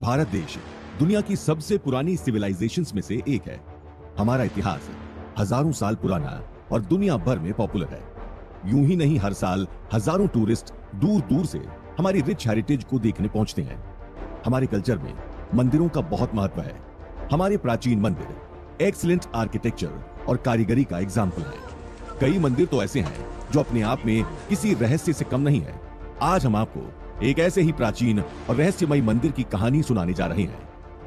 भारत देश दुनिया की सबसे पुरानी सिविलाइजेशंस में से एक है। हमारा इतिहास हजारों साल पुराना और दुनिया भर में पॉपुलर है। यूं ही नहीं, हर साल हजारों टूरिस्ट दूर दूर से हमारी रिच हेरिटेज को देखने पहुंचते हैं। हमारे कल्चर में मंदिरों का बहुत महत्व है। हमारे प्राचीन मंदिर एक्सीलेंट आर्किटेक्चर और कारीगरी का एग्जाम्पल है। कई मंदिर तो ऐसे हैं जो अपने आप में किसी रहस्य से कम नहीं है। आज हम आपको एक ऐसे ही प्राचीन और रहस्यमयी मंदिर की कहानी सुनाने जा रहे हैं।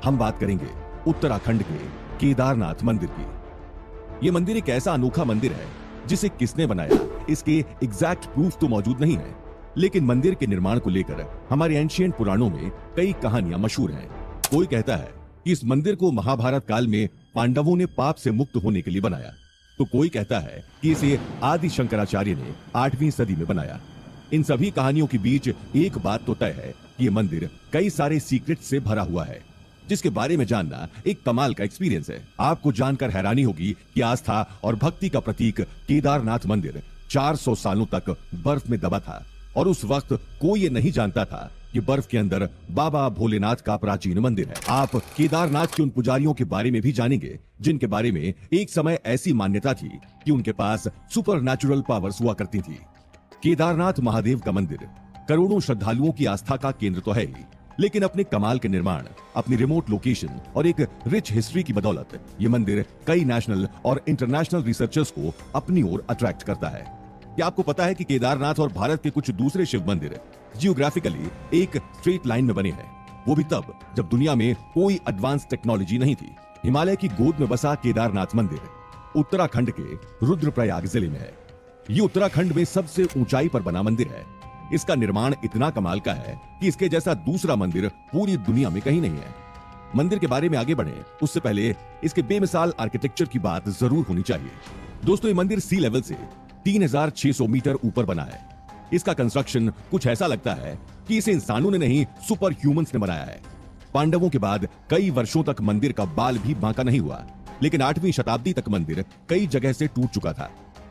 हम बात करेंगे उत्तराखंड के केदारनाथ मंदिर की। यह मंदिर एक ऐसा अनोखा मंदिर है जिसे किसने बनाया इसके एग्जैक्ट प्रूफ तो मौजूद नहीं है, लेकिन मंदिर के निर्माण को लेकर हमारे एंशिएंट पुराणों में कई कहानियां मशहूर हैं। कोई कहता है कि इस मंदिर को महाभारत काल में पांडवों ने पाप से मुक्त होने के लिए बनाया, तो कोई कहता है कि इसे आदि शंकराचार्य ने 8वीं सदी में बनाया। इन सभी कहानियों के बीच एक बात तो तय है कि यह मंदिर कई सारे सीक्रेट से भरा हुआ है, जिसके बारे में जानना एक कमाल का एक्सपीरियंस है। आपको जानकर हैरानी होगी कि आस्था और भक्ति का प्रतीक केदारनाथ मंदिर 400 सालों तक बर्फ में दबा था, और उस वक्त कोई ये नहीं जानता था कि बर्फ के अंदर बाबा भोलेनाथ का प्राचीन मंदिर है। आप केदारनाथ के उन पुजारियों के बारे में भी जानेंगे जिनके बारे में एक समय ऐसी मान्यता थी कि उनके पास सुपरनैचुरल पावर्स हुआ करती थी। केदारनाथ महादेव का मंदिर करोड़ों श्रद्धालुओं की आस्था का केंद्र तो है ही, लेकिन अपने कमाल के निर्माण, अपनी रिमोट लोकेशन और एक रिच हिस्ट्री की बदौलत ये मंदिर कई नेशनल और इंटरनेशनल रिसर्चर्स को अपनी ओर अट्रैक्ट करता है। क्या आपको पता है कि केदारनाथ और भारत के कुछ दूसरे शिव मंदिर जियोग्राफिकली एक स्ट्रेट लाइन में बने हैं, वो भी तब जब दुनिया में कोई एडवांस टेक्नोलॉजी नहीं थी। हिमालय की गोद में बसा केदारनाथ मंदिर उत्तराखंड के रुद्रप्रयाग जिले में है। ये उत्तराखंड में सबसे ऊंचाई पर बना मंदिर है। इसका निर्माण इतना कमाल का है कि इसके जैसा दूसरा मंदिर पूरी दुनिया में कहीं नहीं है। मंदिर के बारे में आगे बढ़े उससे पहले इसके बेमिसाल आर्किटेक्चर की बात जरूर होनी चाहिए। दोस्तों, ये मंदिर सी लेवल से 3600 मीटर ऊपर बना है। इसका कंस्ट्रक्शन कुछ ऐसा लगता है कि इसे इंसानों ने नहीं, सुपर ह्यूमंस ने बनाया है। पांडवों के बाद कई वर्षों तक मंदिर का बाल भी बांका नहीं हुआ, लेकिन 8वीं शताब्दी तक मंदिर कई जगह से टूट चुका था।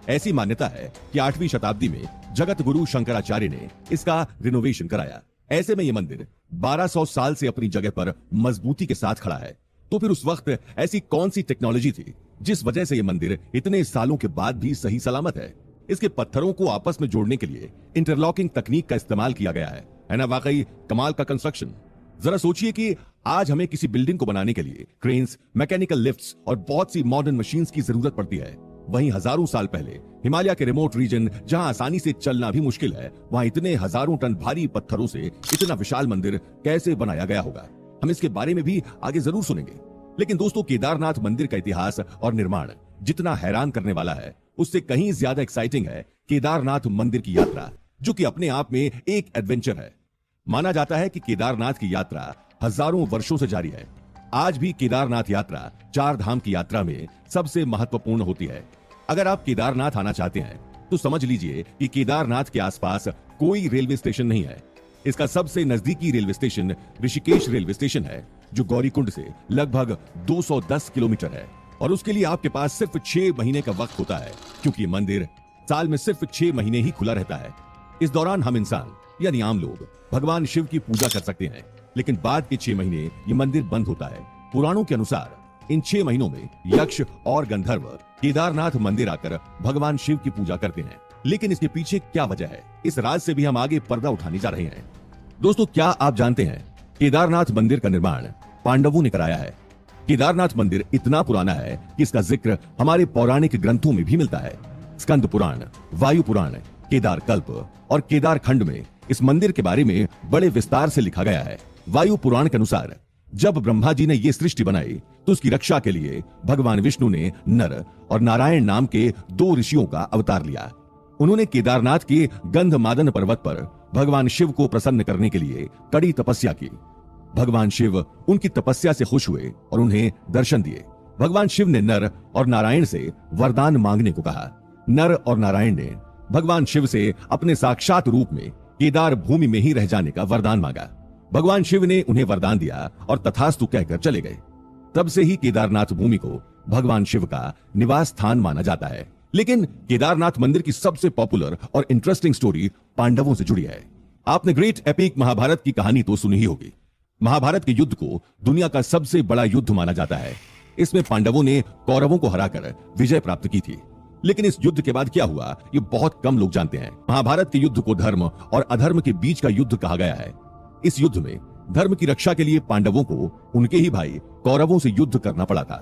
ऐसी मान्यता है कि 8वीं शताब्दी में जगत गुरु शंकराचार्य ने इसका रिनोवेशन कराया। ऐसे में यह मंदिर 1200 साल से अपनी जगह पर मजबूती के साथ खड़ा है। तो फिर उस वक्त ऐसी कौन सी टेक्नोलॉजी थी जिस वजह से यह मंदिर इतने सालों के बाद भी सही सलामत है? इसके पत्थरों को आपस में जोड़ने के लिए इंटरलॉकिंग तकनीक का इस्तेमाल किया गया है ना? वाकई कमाल का कंस्ट्रक्शन। जरा सोचिए कि आज हमें किसी बिल्डिंग को बनाने के लिए क्रेन्स, मैकेनिकल लिफ्ट्स और बहुत सी मॉडर्न मशीन्स की जरूरत पड़ती है। वहीं हजारों साल पहले हिमालय के रिमोट रीजन, जहां आसानी से चलना भी मुश्किल है, वहां इतने हजारों टन भारी पत्थरों से इतना विशाल मंदिर कैसे बनाया गया होगा? हम इसके बारे में भी आगे जरूर सुनेंगे। लेकिन दोस्तों, केदारनाथ मंदिर का इतिहास और निर्माण जितना हैरान करने वाला है, उससे कहीं ज्यादा एक्साइटिंग है केदारनाथ मंदिर की यात्रा, जो कि अपने आप में एक एडवेंचर है। माना जाता है कि केदारनाथ की यात्रा हजारों वर्षों से जारी है। आज भी केदारनाथ यात्रा 4 धाम की यात्रा में सबसे महत्वपूर्ण होती है। अगर आप केदारनाथ आना चाहते हैं तो समझ लीजिए कि केदारनाथ के आसपास कोई रेलवे स्टेशन नहीं है। इसका सबसे नजदीकी railway station Rishikesh railway station है, जो गौरीकुंड से लगभग 210 किलोमीटर है, और उसके लिए आपके पास सिर्फ 6 महीने का वक्त होता है, क्योंकि ये मंदिर साल में सिर्फ 6 महीने ही खुला रहता है। इस दौरान हम इंसान यानी आम लोग भगवान शिव की पूजा कर सकते हैं, लेकिन बाद के 6 महीने ये मंदिर बंद होता है। पुराणों के अनुसार इन 6 महीनों में यक्ष और गंधर्व केदारनाथ मंदिर आकर भगवान शिव की पूजा करते हैं। लेकिन इसके पीछे क्या वजह है, इस राज से भी हम आगे पर्दा उठाने जा रहे हैं। दोस्तों, क्या आप जानते हैं केदारनाथ मंदिर का निर्माण पांडवों ने कराया है? केदारनाथ मंदिर इतना पुराना है कि इसका जिक्र हमारे पौराणिक ग्रंथों में भी मिलता है। स्कंद पुराण, वायु पुराण, केदार कल्प और केदार खंड में इस मंदिर के बारे में बड़े विस्तार से लिखा गया है। वायु पुराण के अनुसार जब ब्रह्मा जी ने यह सृष्टि बनाई तो उसकी रक्षा के लिए भगवान विष्णु ने नर और नारायण नाम के 2 ऋषियों का अवतार लिया। उन्होंने केदारनाथ के गंधमादन पर्वत पर भगवान शिव को प्रसन्न करने के लिए कड़ी तपस्या की। भगवान शिव उनकी तपस्या से खुश हुए और उन्हें दर्शन दिए। भगवान शिव ने नर और नारायण से वरदान मांगने को कहा। नर और नारायण ने भगवान शिव से अपने साक्षात रूप में केदार भूमि में ही रह जाने का वरदान मांगा। भगवान शिव ने उन्हें वरदान दिया और तथास्तु कहकर चले गए। तब से ही केदारनाथ भूमि को भगवान शिव का निवास स्थान माना जाता है। लेकिन केदारनाथ मंदिर की सबसे पॉपुलर और इंटरेस्टिंग स्टोरी पांडवों से जुड़ी है। आपने ग्रेट एपिक महाभारत की कहानी तो सुनी ही होगी। महाभारत के युद्ध को दुनिया का सबसे बड़ा युद्ध माना जाता है। इसमें पांडवों ने कौरवों को हराकर विजय प्राप्त की थी। लेकिन इस युद्ध के बाद क्या हुआ, ये बहुत कम लोग जानते हैं। महाभारत के युद्ध को धर्म और अधर्म के बीच का युद्ध कहा गया है। इस युद्ध में धर्म की रक्षा के लिए पांडवों को उनके ही भाई कौरवों से युद्ध करना पड़ा था।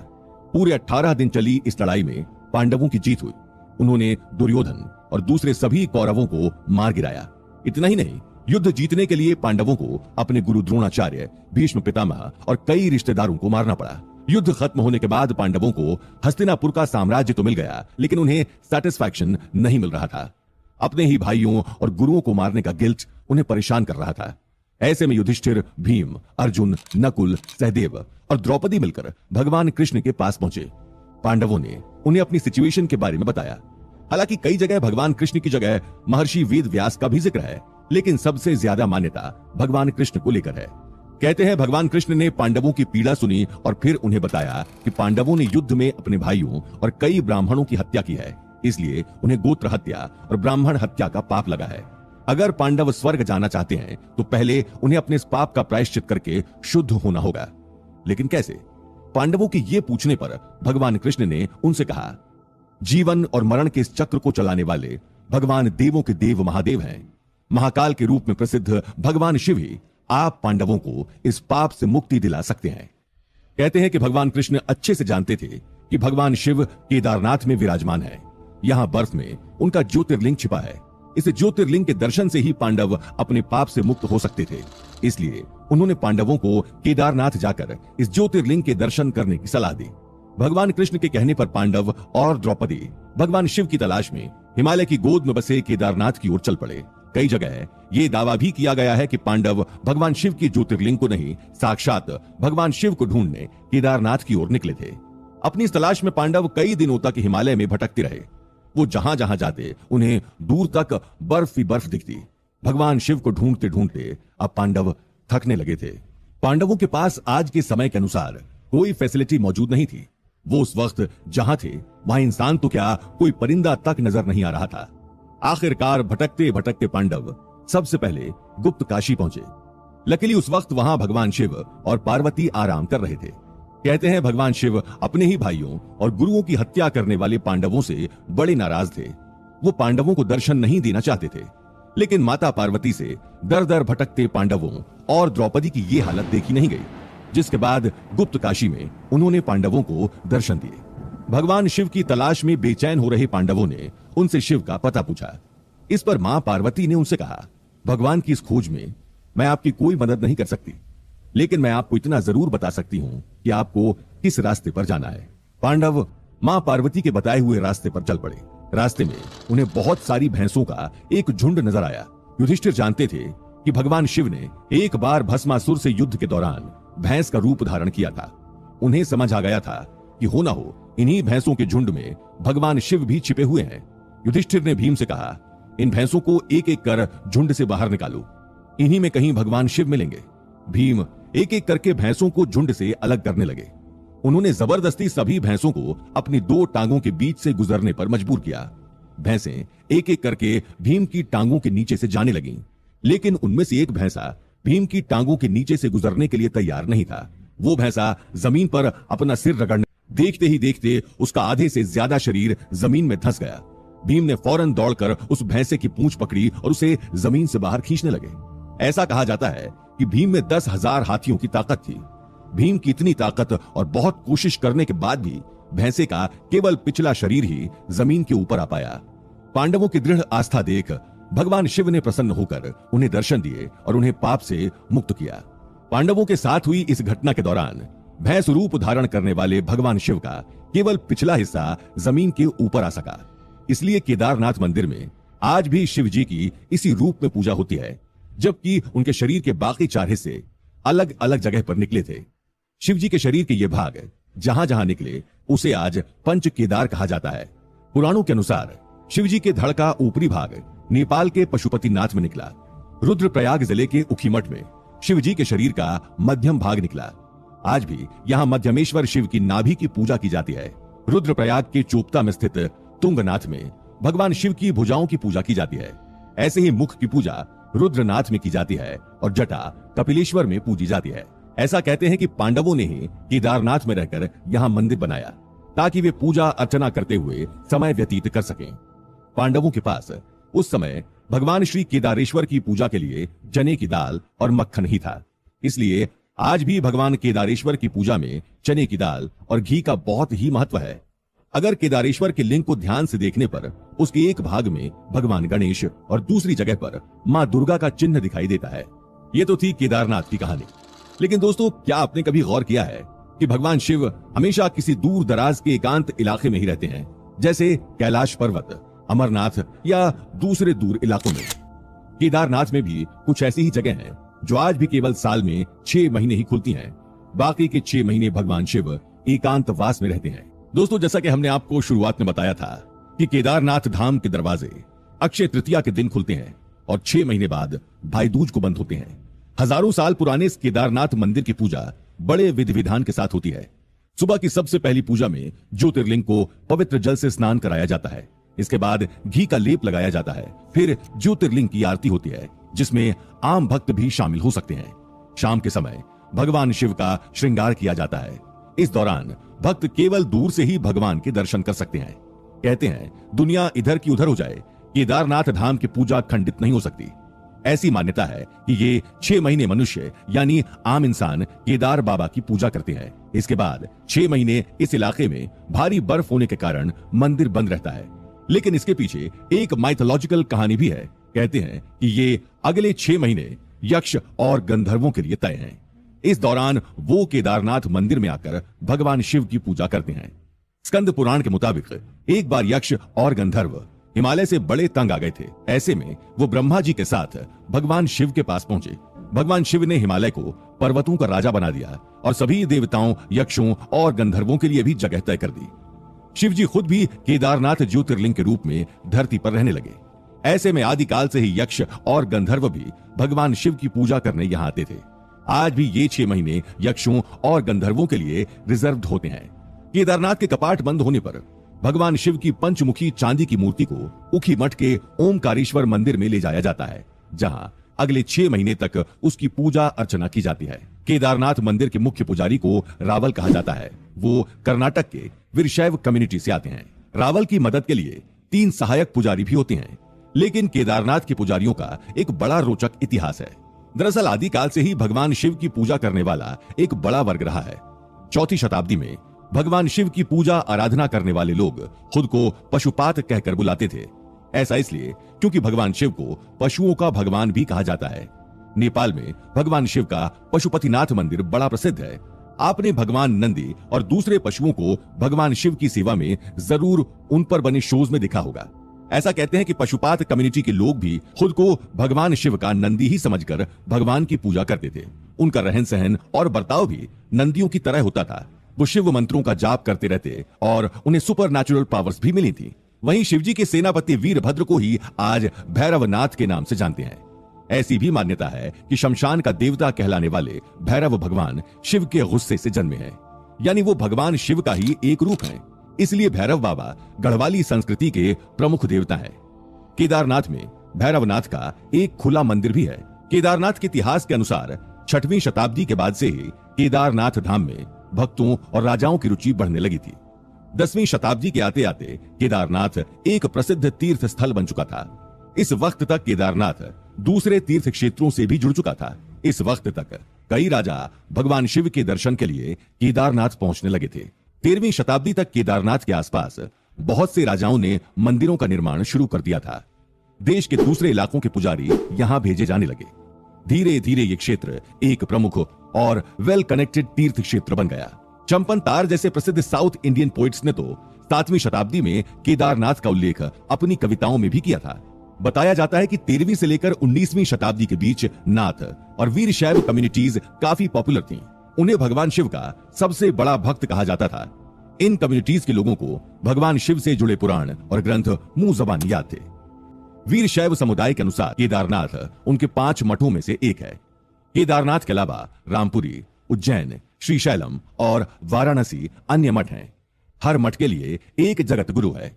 पूरे 18 दिन चली इस लड़ाई में पांडवों की जीत हुई। उन्होंने दुर्योधन और दूसरे सभी कौरवों को मार गिराया। इतना ही नहीं, युद्ध जीतने के लिए पांडवों को अपने गुरु द्रोणाचार्य, भीष्म पितामह और कई रिश्तेदारों को मारना पड़ा। युद्ध खत्म होने के बाद पांडवों को हस्तिनापुर का साम्राज्य तो मिल गया, लेकिन उन्हें सेटिस्फैक्शन नहीं मिल रहा था। अपने ही भाइयों और गुरुओं को मारने का गिल्ट उन्हें परेशान कर रहा था। ऐसे में युधिष्ठिर, भीम, अर्जुन, नकुल, सहदेव और द्रौपदी मिलकर भगवान कृष्ण के पास पहुंचे। पांडवों ने उन्हें अपनी सिचुएशन के बारे में बताया। हालांकि कई जगह भगवान कृष्ण की जगह महर्षि वेद व्यास का भी जिक्र है, लेकिन सबसे ज्यादा मान्यता भगवान कृष्ण को लेकर है। कहते हैं भगवान कृष्ण ने पांडवों की पीड़ा सुनी और फिर उन्हें बताया कि पांडवों ने युद्ध में अपने भाइयों और कई ब्राह्मणों की हत्या की है, इसलिए उन्हें गोत्र हत्या और ब्राह्मण हत्या का पाप लगा है। अगर पांडव स्वर्ग जाना चाहते हैं तो पहले उन्हें अपने इस पाप का प्रायश्चित करके शुद्ध होना होगा। लेकिन कैसे? पांडवों के ये पूछने पर भगवान कृष्ण ने उनसे कहा, जीवन और मरण के इस चक्र को चलाने वाले भगवान देवों के देव महादेव हैं। महाकाल के रूप में प्रसिद्ध भगवान शिव ही आप पांडवों को इस पाप से मुक्ति दिला सकते हैं। कहते हैं कि भगवान कृष्ण अच्छे से जानते थे कि भगवान शिव केदारनाथ में विराजमान है। यहां बर्फ में उनका ज्योतिर्लिंग छिपा है। इस ज्योतिर्लिंग के दर्शन से ही पांडव अपने पाप से मुक्त हो सकते थे। इसलिए उन्होंने पांडवों को केदारनाथ जाकर इस ज्योतिर्लिंग के दर्शन करने की सलाह दी। भगवान कृष्ण के कहने पर पांडव और द्रौपदी भगवान शिव की तलाश में हिमालय की गोद में बसे केदारनाथ की ओर चल पड़े। कई जगह ये दावा भी किया गया है कि पांडव भगवान शिव की ज्योतिर्लिंग को नहीं, साक्षात भगवान शिव को ढूंढने केदारनाथ की ओर निकले थे। अपनी इस तलाश में पांडव कई दिनों तक हिमालय में भटकते रहे। वो जहां जहां जाते उन्हें दूर तक बर्फ ही बर्फ दिखती। भगवान शिव को ढूंढते ढूंढते अब पांडव थकने लगे थे। पांडवों के पास आज के समय के अनुसार कोई फैसिलिटी मौजूद नहीं थी। वो उस वक्त जहां थे वहां इंसान तो क्या, कोई परिंदा तक नजर नहीं आ रहा था। आखिरकार भटकते भटकते पांडव सबसे पहले गुप्त काशी पहुंचे। लकीली उस वक्त वहां भगवान शिव और पार्वती आराम कर रहे थे। कहते हैं भगवान शिव अपने ही भाइयों और गुरुओं की हत्या करने वाले पांडवों से बड़े नाराज थे। वो पांडवों को दर्शन नहीं देना चाहते थे। लेकिन माता पार्वती से दर दर भटकते पांडवों और द्रौपदी की ये हालत देखी नहीं गई, जिसके बाद गुप्त काशी में उन्होंने पांडवों को दर्शन दिए। भगवान शिव की तलाश में बेचैन हो रहे पांडवों ने उनसे शिव का पता पूछा। इस पर मां पार्वती ने उनसे कहा, भगवान की इस खोज में मैं आपकी कोई मदद नहीं कर सकती, लेकिन मैं आपको इतना जरूर बता सकती हूं कि आपको किस रास्ते पर जाना है। पांडव मां पार्वती के बताए हुए रास्ते पर चल पड़े। रास्ते में उन्हें बहुत सारी भैंसों का एक झुंड नजर आया। युधिष्ठिर जानते थे कि भगवान शिव ने एक बार भस्मासुर से युद्ध के दौरान भैंस का रूप धारण किया था। उन्हें समझ आ गया था कि हो ना हो इन्हीं भैंसों के झुंड में भगवान शिव भी छिपे हुए हैं। युधिष्ठिर ने भीम से कहा, इन भैंसों को एक एक कर झुंड से बाहर निकालो, इन्हीं में कहीं भगवान शिव मिलेंगे। भीम एक एक करके भैंसों को झुंड से अलग करने लगे। उन्होंने जबरदस्ती सभी भैंसों को अपनी दो टांगों के बीच से गुजरने पर मजबूर किया। भैंसें एक एक करके भीम की टांगों के नीचे से जाने लगीं, लेकिन उनमें से एक भैंसा भीम की टांगों के नीचे से गुजरने के लिए तैयार नहीं था। वो भैंसा जमीन पर अपना सिर रगड़ने, देखते ही देखते उसका आधे से ज्यादा शरीर जमीन में धंस गया। भीम ने फौरन दौड़कर उस भैंसे की पूंछ पकड़ी और उसे जमीन से बाहर खींचने लगे। ऐसा कहा जाता है कि भीम में 10,000 हाथियों की ताकत थी। भीम की इतनी ताकत और बहुत कोशिश करने के बाद भी भैंसे का केवल पिछला शरीर ही जमीन के ऊपर आ पाया। पांडवों की दृढ़ आस्था देख भगवान शिव ने प्रसन्न होकर उन्हें दर्शन दिए और उन्हें पाप से मुक्त किया। पांडवों के साथ हुई इस घटना के दौरान भैंस रूप धारण करने वाले भगवान शिव का केवल पिछला हिस्सा जमीन के ऊपर आ सका। इसलिए केदारनाथ मंदिर में आज भी शिव जी की इसी रूप में पूजा होती है, जबकि उनके शरीर के बाकी 4 हिस्से अलग अलग जगह पर निकले थे। शिव जी के शरीर के ये भाग जहां जहां निकले उसे आज पंच केदार कहा जाता है। पुराणों के अनुसार शिव जी के धड़ का ऊपरी भाग नेपाल के पशुपतिनाथ में निकला। रुद्रप्रयाग जिले के उखीमठ में शिव जी के शरीर का मध्यम भाग निकला। आज भी यहाँ मध्यमेश्वर शिव की नाभि की पूजा की जाती है। रुद्रप्रयाग के चोपता में स्थित तुंगनाथ में भगवान शिव की भुजाओं की पूजा की जाती है। ऐसे ही मुख की पूजा रुद्रनाथ में की जाती है और जटा कपिलेश्वर में पूजी जाती है। ऐसा कहते हैं कि पांडवों ने ही केदारनाथ में रहकर यहाँ मंदिर बनाया ताकि वे पूजा अर्चना करते हुए समय व्यतीत कर सकें। पांडवों के पास उस समय भगवान श्री केदारेश्वर की पूजा के लिए चने की दाल और मक्खन ही था। इसलिए आज भी भगवान केदारेश्वर की पूजा में चने की दाल और घी का बहुत ही महत्व है। अगर केदारेश्वर के लिंग को ध्यान से देखने पर उसके एक भाग में भगवान गणेश और दूसरी जगह पर मां दुर्गा का चिन्ह दिखाई देता है। ये तो थी केदारनाथ की कहानी। लेकिन दोस्तों, क्या आपने कभी गौर किया है कि भगवान शिव हमेशा किसी दूर दराज के एकांत इलाके में ही रहते हैं, जैसे कैलाश पर्वत, अमरनाथ या दूसरे दूर इलाकों में। केदारनाथ में भी कुछ ऐसी ही जगह हैं जो आज भी केवल साल में 6 महीने ही खुलती हैं। बाकी के 6 महीने भगवान शिव एकांतवास में रहते हैं। दोस्तों, जैसा कि हमने आपको शुरुआत में बताया था कि केदारनाथ धाम के दरवाजे अक्षय तृतीया के दिन खुलते हैं और 6 महीने बाद भाई दूज को बंद होते हैं। हजारों साल पुराने इस केदारनाथ मंदिर की पूजा बड़े विधि विधान के साथ होती है। सुबह की सबसे पहली पूजा में ज्योतिर्लिंग को पवित्र जल से स्नान कराया जाता है। इसके बाद घी का लेप लगाया जाता है। फिर ज्योतिर्लिंग की आरती होती है, जिसमें आम भक्त भी शामिल हो सकते हैं। शाम के समय भगवान शिव का श्रृंगार किया जाता है। इस दौरान भक्त केवल दूर से ही भगवान के दर्शन कर सकते हैं। कहते हैं, दुनिया इधर की उधर हो जाए, केदारनाथ धाम की पूजा खंडित नहीं हो सकती। ऐसी मान्यता है कि ये 6 महीने मनुष्य यानी आम इंसान केदार बाबा की पूजा करते हैं। इसके बाद 6 महीने इस इलाके में भारी बर्फ होने के कारण मंदिर बंद रहता है। लेकिन इसके पीछे एक माइथोलॉजिकल कहानी भी है। कहते हैं कि ये अगले 6 महीने यक्ष और गंधर्वों के लिए तय हैं। इस दौरान वो केदारनाथ मंदिर में आकर भगवान शिव की पूजा करते हैं। स्कंद पुराण के मुताबिक एक बार यक्ष और गंधर्व हिमालय से बड़े तंग आ गए थे। ऐसे में वो ब्रह्मा जी के साथ भगवान शिव के पास पहुंचे। भगवान शिव ने हिमालय को पर्वतों का राजा बना दिया और सभी देवताओं, यक्षों और गंधर्वों के लिए भी जगह तय कर दी। शिव जी खुद भी केदारनाथ ज्योतिर्लिंग के रूप में धरती पर रहने लगे। ऐसे में आदिकाल से ही यक्ष और गंधर्व भी भगवान शिव की पूजा करने यहाँ आते थे। आज भी ये 6 महीने यक्षों और गंधर्वों के लिए रिजर्व्ड होते हैं। केदारनाथ के कपाट बंद होने पर भगवान शिव की पंचमुखी चांदी की मूर्ति को उखी मठ के ओमकारेश्वर मंदिर में ले जाया जाता है, जहां अगले 6 महीने तक उसकी पूजा अर्चना की जाती है। केदारनाथ मंदिर के मुख्य पुजारी को रावल कहा जाता है। वो कर्नाटक के वीरशैव कम्युनिटी से आते हैं। रावल की मदद के लिए 3 सहायक पुजारी भी होते हैं। लेकिन केदारनाथ के पुजारियों का एक बड़ा रोचक इतिहास है। दरअसल आदिकाल से ही भगवान शिव की पूजा करने वाला एक बड़ा वर्ग रहा है। 4वीं शताब्दी में भगवान शिव की पूजा आराधना करने वाले लोग खुद को पशुपात कहकर बुलाते थे। ऐसा इसलिए क्योंकि भगवान शिव को पशुओं का भगवान भी कहा जाता है। नेपाल में भगवान शिव का पशुपतिनाथ मंदिर बड़ा प्रसिद्ध है। आपने भगवान नंदी और दूसरे पशुओं को भगवान शिव की सेवा में जरूर उन पर बने शोज में देखा होगा। ऐसा कहते हैं कि पशुपात कम्युनिटी के लोग भी खुद को भगवान शिव का नंदी ही समझकर भगवान की पूजा करते थे। उनका रहन सहन और बर्ताव भी नंदियों की तरह होता था। वो शिव मंत्रों का जाप करते रहते और उन्हें सुपर नेचुरल पावर्स भी मिली थी। वहीं शिवजी के सेनापति वीरभद्र को ही आज भैरवनाथ के नाम से जानते हैं। ऐसी भी मान्यता है कि शमशान का देवता कहलाने वाले भैरव भगवान शिव के गुस्से से जन्मे हैं, यानी वो भगवान शिव का ही एक रूप है। इसलिए भैरव बाबा गढ़वाली संस्कृति के प्रमुख देवता है। केदारनाथ में भैरवनाथ का एक खुला मंदिर भी है। केदारनाथ के इतिहास के अनुसार 6वीं शताब्दी के बाद से ही केदारनाथ धाम में भक्तों और राजाओं की रुचि बढ़ने लगी थी। 10वीं शताब्दी के आते आते केदारनाथ एक प्रसिद्ध तीर्थ स्थल बन चुका था। इस वक्त तक केदारनाथ दूसरे तीर्थ क्षेत्रों से भी जुड़ चुका था। इस वक्त तक कई राजा भगवान शिव के दर्शन के लिए केदारनाथ पहुंचने लगे थे। 13वीं शताब्दी तक केदारनाथ के आसपास बहुत से राजाओं ने मंदिरों का निर्माण शुरू कर दिया था। देश के दूसरे इलाकों के पुजारी यहां भेजे जाने लगे। धीरे धीरे ये क्षेत्र एक प्रमुख और वेल कनेक्टेड तीर्थ क्षेत्र बन गया। चंपन तार जैसे प्रसिद्ध साउथ इंडियन पोइट्स ने तो 7वीं शताब्दी में केदारनाथ का उल्लेख अपनी कविताओं में भी किया था। बताया जाता है कि 13वीं से लेकर 19वीं शताब्दी के बीच नाथ और वीरशैव कम्युनिटीज काफी पॉपुलर थीं। उन्हें भगवान शिव का सबसे बड़ा भक्त कहा जाता था। इन कम्युनिटीज के लोगों को भगवान शिव से जुड़े पुराण और ग्रंथ मुंह जबानी याद थे। वीरशैव समुदाय के अनुसार केदारनाथ उनके 5 मठों में से एक है। केदारनाथ के अलावा रामपुरी, उज्जैन, श्रीशैलम और वाराणसी अन्य मठ हैं। हर मठ के लिए एक जगत गुरु है।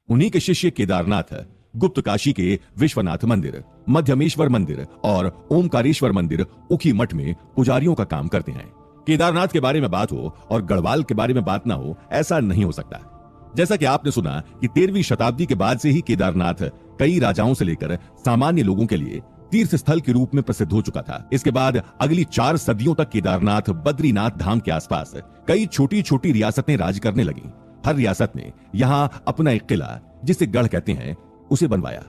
उन्हीं के शिष्य केदारनाथ गुप्त काशी के विश्वनाथ मंदिर, मध्यमेश्वर मंदिर और ओमकारेश्वर मंदिर उखी मठ में पुजारियों का काम करते हैं। केदारनाथ के बारे में बात हो और गढ़वाल के बारे में बात ना हो, ऐसा नहीं हो सकता। जैसा कि आपने सुना कि 13वीं शताब्दी के बाद से ही केदारनाथ कई राजाओं से लेकर सामान्य लोगों के लिए तीर्थ स्थल के रूप में प्रसिद्ध हो चुका था। इसके बाद अगली 4 सदियों तक केदारनाथ बद्रीनाथ धाम के आसपास कई छोटी छोटी रियासतें राज करने लगी। हर रियासत ने यहाँ अपना एक किला, जिसे गढ़ कहते हैं, उसे बनवाया।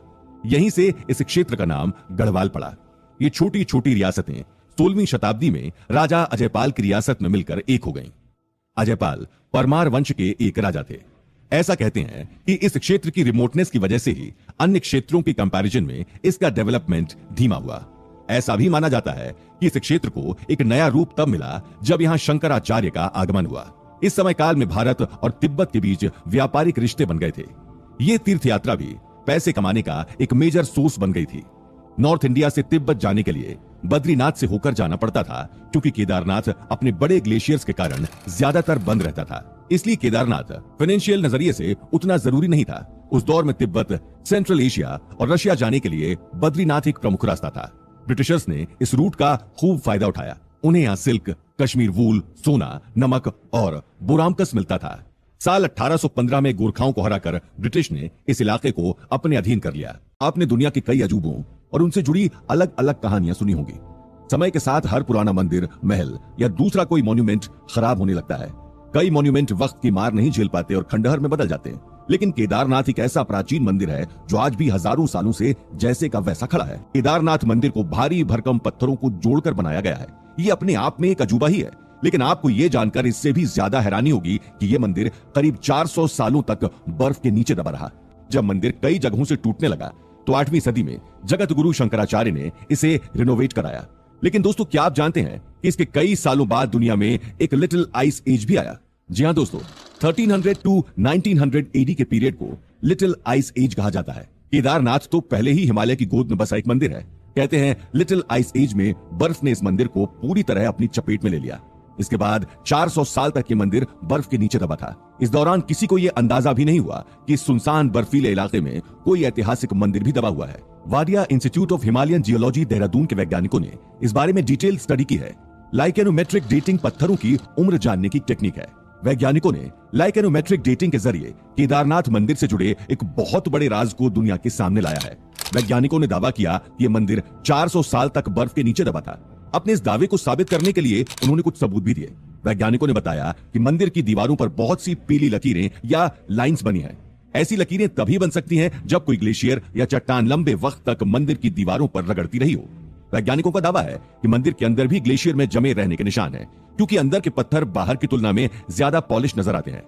यहीं से इस क्षेत्र का नाम गढ़वाल पड़ा। ये छोटी छोटी रियासतें 16वीं शताब्दी में राजा अजयपाल की रियासत में मिलकर एक हो गईं। अजयपाल परमार वंश के एक राजा थे। ऐसा कहते हैं कि इस क्षेत्र की रिमोटनेस की वजह से ही अन्य क्षेत्रों के कंपैरिजन में इसका डेवलपमेंट धीमा हुआ। ऐसा भी माना जाता है कि इस क्षेत्र को एक नया रूप तब मिला जब यहां शंकराचार्य का आगमन हुआ। इस समय काल में भारत और तिब्बत के बीच व्यापारिक रिश्ते बन गए थे। ये तीर्थ यात्रा भी पैसे कमाने का एक मेजर सोर्स बन गई थी। नॉर्थ इंडिया से तिब्बत जाने के लिए बद्रीनाथ से होकर जाना पड़ता था, क्योंकि केदारनाथ अपने बड़े ग्लेशियर्स के कारण ज्यादातर बंद रहता था। इसलिए केदारनाथ फाइनेंशियल नजरिए से उतना जरूरी नहीं था। उस दौर में तिब्बत, सेंट्रल एशिया और रशिया जाने के लिए बद्रीनाथ एक प्रमुख रास्ता था। ब्रिटिशर्स ने इस रूट का खूब फायदा उठाया। उन्हें यहाँ सिल्क, कश्मीर वूल, सोना, नमक और बोरामकस मिलता था। साल 1815 में गोरखाओं को हराकर ब्रिटिश ने इस इलाके को अपने अधीन कर लिया। आपने दुनिया के कई अजूबों और उनसे जुड़ी अलग अलग कहानियां सुनी होंगी। समय के साथ हर पुराना मंदिर, महल या दूसरा कोई मॉन्यूमेंट खराब होने लगता है। कई मॉन्यूमेंट वक्त की मार नहीं झेल पाते और खंडहर में बदल जाते हैं। लेकिन केदारनाथ एक ऐसा प्राचीन मंदिर है जो आज भी हजारों सालों से जैसे का वैसा खड़ा है। केदारनाथ मंदिर को भारी भरकम पत्थरों को जोड़कर बनाया गया है। ये अपने आप में एक अजूबा ही है। लेकिन आपको ये जानकर इससे भी ज्यादा हैरानी होगी कि यह मंदिर करीब 400 सालों तक बर्फ के नीचे दबा रहा। जब मंदिर कई जगहों से टूटने लगा तो 8वीं सदी में जगत गुरु शंकराचार्य ने इसे रिनोवेट कराया। लेकिन दोस्तों, क्या आप जानते हैं कि इसके कई सालों बाद दुनिया में एक लिटिल आइस एज भी आया? जी हाँ दोस्तों, 1300 टू 1900 एडी के पीरियड को लिटिल आइस एज कहा जाता है। केदारनाथ तो पहले ही हिमालय की गोद में बसा एक मंदिर है। कहते हैं लिटिल आइस एज में बर्फ ने इस मंदिर को पूरी तरह अपनी चपेट में ले लिया। इसके बाद 400 साल तक ये मंदिर बर्फ के नीचे दबा था। इस दौरान किसी को यह अंदाजा भी नहीं हुआ कि इस सुनसान बर्फीले इलाके में कोई ऐतिहासिक मंदिर भी दबा हुआ है। Wadia institute of Himalayan geology Dehradun के वैज्ञानिकों ने इस बारे में डिटेल स्टडी की है। लाइकेनोमेट्रिक डेटिंग पत्थरों की उम्र जानने की टेक्निक है। वैज्ञानिकों ने लाइकेनोमेट्रिक डेटिंग के जरिए केदारनाथ मंदिर से जुड़े एक बहुत बड़े राज को दुनिया के सामने लाया है। वैज्ञानिकों ने दावा किया कि यह मंदिर 400 साल तक बर्फ के नीचे दबा था। अपने इस दावे को साबित करने के लिए उन्होंने कुछ सबूत भी दिए। वैज्ञानिकों ने बताया कि मंदिर की दीवारों पर बहुत सी पीली लकीरें या लाइंस बनी हैं। ऐसी लकीरें तभी बन सकती हैं जब कोई ग्लेशियर या चट्टान लंबे वक्त तक मंदिर की दीवारों पर रगड़ती रही हो। वैज्ञानिकों का दावा है कि मंदिर के अंदर भी ग्लेशियर में जमे रहने के निशान हैं, क्योंकि अंदर के पत्थर बाहर की तुलना में ज्यादा पॉलिश नजर आते हैं।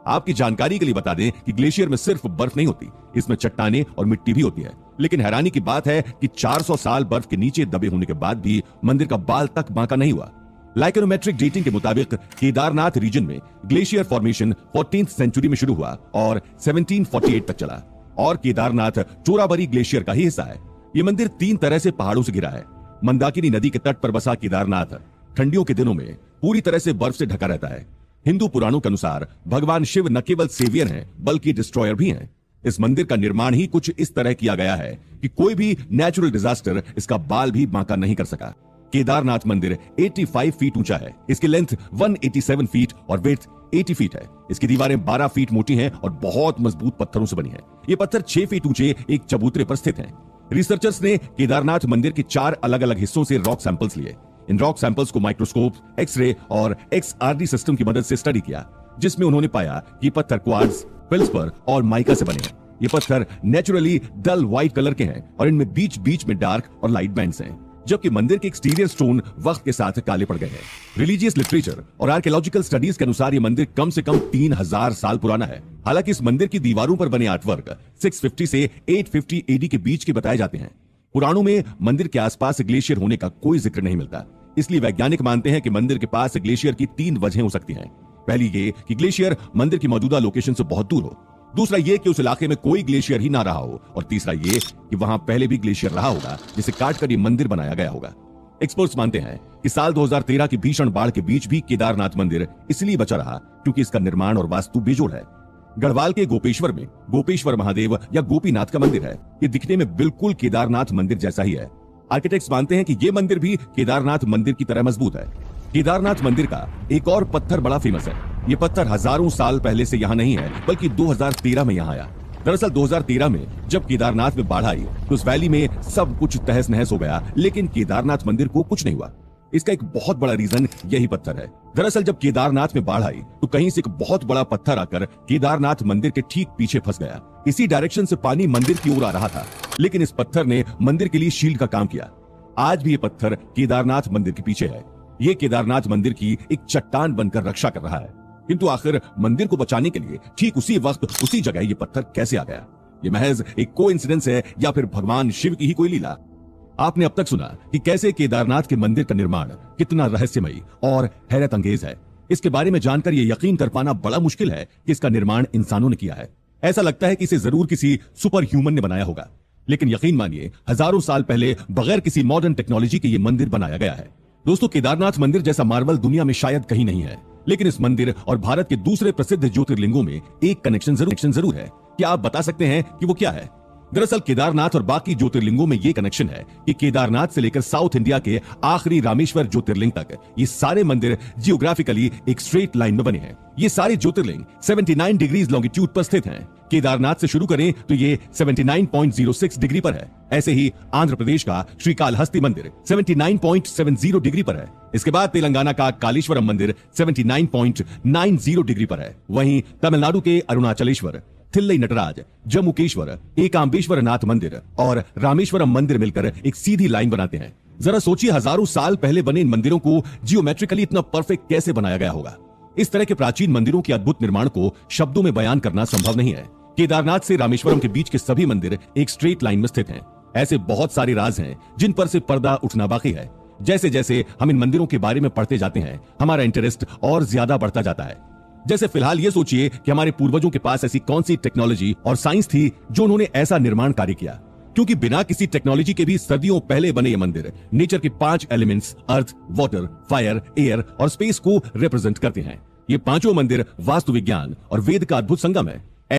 आपकी जानकारी के लिए बता दें कि ग्लेशियर में सिर्फ बर्फ नहीं होती, इसमें चट्टानें और मिट्टी भी होती है। लेकिन हैरानी की बात है कि 400 साल बर्फ के नीचे दबे होने के बाद भी मंदिर का बाल तक बांका नहीं हुआ। लाइकेनोमेट्रिक डेटिंग के मुताबिक केदारनाथ रीजन में ग्लेशियर फॉर्मेशन 14th सेंचुरी में शुरू हुआ और 1748 तक चला, और केदारनाथ चोराबरी ग्लेशियर का ही हिस्सा है। ये मंदिर 3 तरह से पहाड़ों से घिरा है। मंदाकिनी नदी के तट पर बसा केदारनाथ ठंडियों के दिनों में पूरी तरह से बर्फ से ढका रहता है। हिंदू पुराणों के अनुसार भगवान शिव न केवल सेवियर हैं बल्कि डिस्ट्रॉयर भी हैं। इस मंदिर का निर्माण ही कुछ इस तरह किया गया है कि कोई भी नेचुरल डिजास्टर इसका बाल भी बांका नहीं कर सका। केदारनाथ मंदिर 85 फीट ऊंचा है। इसकी लेंथ 187 फीट और विड्थ 80 फीट है। इसकी दीवारें 12 फीट मोटी हैं और बहुत मजबूत पत्थरों से बनी हैं। ये पत्थर 6 फीट ऊंचे एक चबूतरे पर स्थित हैं। रिसर्चर्स ने केदारनाथ मंदिर के 4 अलग अलग हिस्सों से रॉक सैंपल्स लिए। इन रॉक सैंपल्स को माइक्रोस्कोप, एक्सरे और XRD सिस्टम की मदद से स्टडी किया, जिसमें उन्होंने पाया कि पत्थर क्वार्ट्ज, फेल्सपर और माइका से बने हैं। ये पत्थर नेचुरली डल व्हाइट कलर के हैं और इनमें बीच बीच में डार्क और लाइट बैंड्स हैं, जबकि मंदिर के एक्सटीरियर स्टोन वक्त के साथ काले पड़ गए हैं। रिलीजियस लिटरेचर और आर्कियोलॉजिकल स्टडीज के अनुसार ये मंदिर कम से कम 3000 साल पुराना है। हालांकि इस मंदिर की दीवारों पर बने आर्टवर्क 650 से 850 AD के बीच के बताए जाते हैं। पुराणों में मंदिर के आसपास ग्लेशियर होने का कोई जिक्र नहीं मिलता, इसलिए वैज्ञानिक मानते हैं कि मंदिर के पास ग्लेशियर की 3 वजहें हो सकती हैं। पहली ये कि ग्लेशियर मंदिर की मौजूदा लोकेशन से बहुत दूर हो, दूसरा ये कि उस इलाके में कोई ग्लेशियर ही ना रहा हो, और तीसरा ये कि वहां पहले भी ग्लेशियर रहा होगा जिसे काटकर ये मंदिर बनाया गया होगा। एक्सपर्ट्स मानते हैं कि साल 2013 की भीषण बाढ़ के बीच भी केदारनाथ मंदिर इसलिए बचा रहा क्योंकि इसका निर्माण और वास्तु बेजोड़ है। गढ़वाल के गोपेश्वर में गोपेश्वर महादेव या गोपीनाथ का मंदिर है। ये दिखने में बिल्कुल केदारनाथ मंदिर जैसा ही है। आर्किटेक्ट्स मानते हैं कि ये मंदिर भी केदारनाथ मंदिर की तरह मजबूत है। केदारनाथ मंदिर का एक और पत्थर बड़ा फेमस है। ये पत्थर हजारों साल पहले से यहाँ नहीं है, बल्कि 2013 में यहाँ आया। दरअसल 2013 में जब केदारनाथ में बाढ़ आई तो उस वैली में सब कुछ तहस नहस हो गया, लेकिन केदारनाथ मंदिर को कुछ नहीं हुआ। इसका एक बहुत बड़ा रीजन यही पत्थर है। दरअसल जब केदारनाथ में बाढ़ आई तो कहीं से एक बहुत बड़ा पत्थर आकर केदारनाथ मंदिर के ठीक पीछे फंस गया। इसी डायरेक्शन से पानी मंदिर की ओर आ रहा था, लेकिन इस पत्थर ने मंदिर के लिए शील्ड का काम किया। आज भी ये पत्थर केदारनाथ मंदिर के पीछे है। ये केदारनाथ मंदिर की एक चट्टान बनकर रक्षा कर रहा है। किंतु आखिर मंदिर को बचाने के लिए ठीक उसी वक्त उसी जगह ये पत्थर कैसे आ गया? ये महज एक कोइंसिडेंस है या फिर भगवान शिव की ही कोई लीला? आपने अब तक सुना कि कैसे केदारनाथ के मंदिर का निर्माण कितना रहस्यमयी और हैरत अंगेज है। इसके बारे में जानकर यह यकीन कर पाना बड़ा मुश्किल है कि इसका निर्माण इंसानों ने किया है। ऐसा लगता है कि इसे जरूर किसी सुपर ह्यूमन ने बनाया होगा, लेकिन यकीन मानिए हजारों साल पहले बगैर किसी मॉडर्न टेक्नोलॉजी के ये मंदिर बनाया गया है। दोस्तों, केदारनाथ मंदिर जैसा मार्बल दुनिया में शायद कहीं नहीं है, लेकिन इस मंदिर और भारत के दूसरे प्रसिद्ध ज्योतिर्लिंगों में एक कनेक्शन जरूर है। क्या आप बता सकते हैं कि वो क्या है? दरअसल केदारनाथ और बाकी ज्योतिर्लिंगों में ये कनेक्शन है कि केदारनाथ से लेकर साउथ इंडिया के आखिरी रामेश्वर ज्योतिर्लिंग तक ये सारे मंदिर जियोग्राफिकली एक स्ट्रेट लाइन में बने हैं। ये सारे ज्योतिर्लिंग 79 डिग्रीज लॉन्गिट्यूड पर स्थित हैं। केदारनाथ से शुरू करें तो ये 79.06 डिग्री पर है। ऐसे ही आंध्र प्रदेश का श्रीकालहस्ती मंदिर 79.70 डिग्री पर है। इसके बाद तेलंगाना का कालेश्वरम मंदिर 79.90 डिग्री पर है। वहीं तमिलनाडु के अरुणाचलेश्वर, थिल्लई नटराज, जम्मूकेश्वर, एकाम्बेश्वर नाथ मंदिर और रामेश्वरम मंदिर मिलकर एक सीधी लाइन बनाते हैं। जरा सोचिए, हजारों साल पहले बने इन मंदिरों को जियोमेट्रिकली इतना परफेक्ट कैसे बनाया गया होगा? इस तरह के प्राचीन मंदिरों के अद्भुत निर्माण को शब्दों में बयान करना संभव नहीं है। केदारनाथ से रामेश्वरम के बीच के सभी मंदिर एक स्ट्रेट लाइन में स्थित हैं। ऐसे बहुत सारे राज हैं जिन पर से पर्दा उठना बाकी है। जैसे जैसे हम इन मंदिरों के बारे में पढ़ते जाते हैं, हमारा इंटरेस्ट और ज्यादा बढ़ता जाता है। जैसे फिलहाल ये सोचिए कि हमारे पूर्वजों के पास ऐसी कौन सी टेक्नोलॉजी और साइंस थी जो उन्होंने ऐसा निर्माण कार्य किया, क्योंकि बिना किसी टेक्नोलॉजी के भी सदियों पहले बने ये मंदिर नेचर के 5 elements earth, water, fire, air और स्पेस को रिप्रेजेंट करते हैं। ये पांचों मंदिर वास्तु विज्ञान और वेद का अद्भुत संगम है।